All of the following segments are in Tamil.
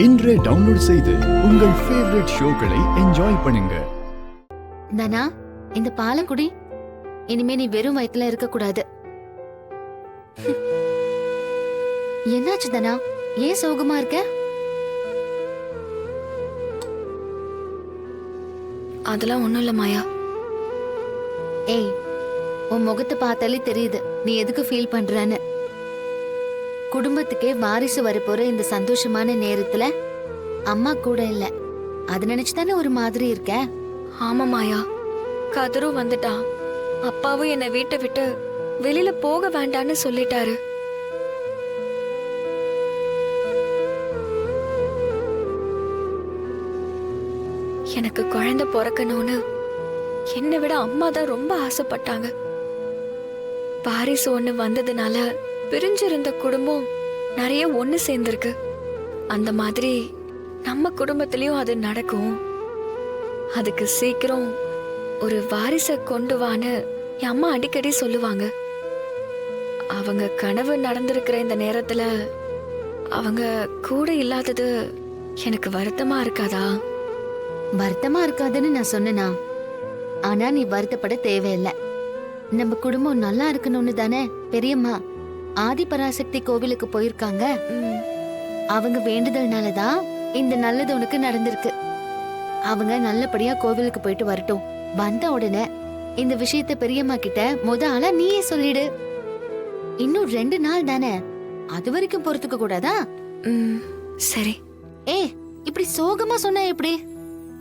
இன்றே டவுன்லோட் செய்து உங்கள் ஃபேவரட் ஷோக்களை என்ஜாய் பண்ணுங்க. தனா, இந்த பாலை குடி. இனிமே நீ வெறும் வயித்துல இருக்க கூடாது. என்னாச்சு தனா? ஏன் சோகமா இருக்க? அதெல்லாம் ஒண்ணும் இல்ல மாயா. ஏய், உன் முகத்தை பார்த்தாலே தெரியுது நீ எதுக்கு ஃபீல் பண்றன்னு. குடும்பத்துக்கே வாரிசு வரப்போற இந்த சந்தோஷமான நேரத்துல அம்மா கூட இல்ல. அது நினைச்சுதானே ஒரு மாதிரி இருக்க. ஆமா மாயா, கதிரும் வந்துட்டான். அப்பாவும் என்னை வீட்டை விட்டு வெளியில போக வேண்டான்னு சொல்லிட்டாரு. எனக்கு குழந்தை பிறக்கணும்னு என்னை விட அம்மா தான் ரொம்ப ஆசைப்பட்டாங்க. வாரிசு ஒண்ணு வந்ததுனால பிரிஞ்சிருந்த குடும்பம் நிறைய ஒண்ணு சேர்ந்திருக்கு. அந்த மாதிரி நம்ம குடும்பத்திலயும் அது நடக்கும். அதுக்கு சீக்கிரம் ஒரு வாரிசை கொண்டு வான்னு என் அம்மா அடிக்கடி சொல்லுவாங்க. அவங்க கனவு நடந்திருக்கிற இந்த நேரத்துல அவங்க கூட இல்லாதது எனக்கு வருத்தமா இருக்காதா? வருத்தமா இருக்காதுன்னு நான் சொன்னேனா? ஆனா நீ வருத்தப்பட தேவையில்லை. நம்ம குடும்பம் நல்லா இருக்கணும்னு தானே பெரியம்மா ஆதிபராசக்தி கோவிலுக்கு போயிருக்காங்க. அவங்க வேண்டுதல்னாலதான் இந்த நல்லது உனக்கு நடந்திருக்கு. அவங்க நல்லபடியா கோவிலுக்கு போயிட்டு வரட்டும். வந்த உடனே இந்த விஷயத்த பெரியம்மா கிட்ட ஆளா நீயே சொல்லிடு. இன்னும் 2 நாள் தானே, அது வரைக்கும் பொறுத்துக்க கூடாதா? சரி. இப்படி சோகமா சொன்னா எப்படி?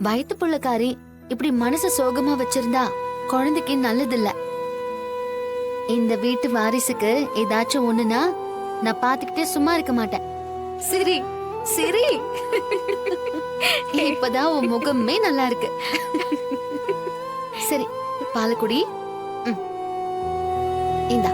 வயிற்று புள்ளக்காரி இப்படி மனச சோகமா வச்சிருந்தா குழந்தைக்கு நல்லதில்ல. இந்த வீட்டு வாரிசுக்கு ஏதாச்சும் ஒண்ணுனா நான் பாத்துக்கிட்டே சும்மா இருக்க மாட்டேன். சரி சரி. இப்பதான் உன் முகமே நல்லா இருக்கு. சரி, பாலக்குடி இந்தா.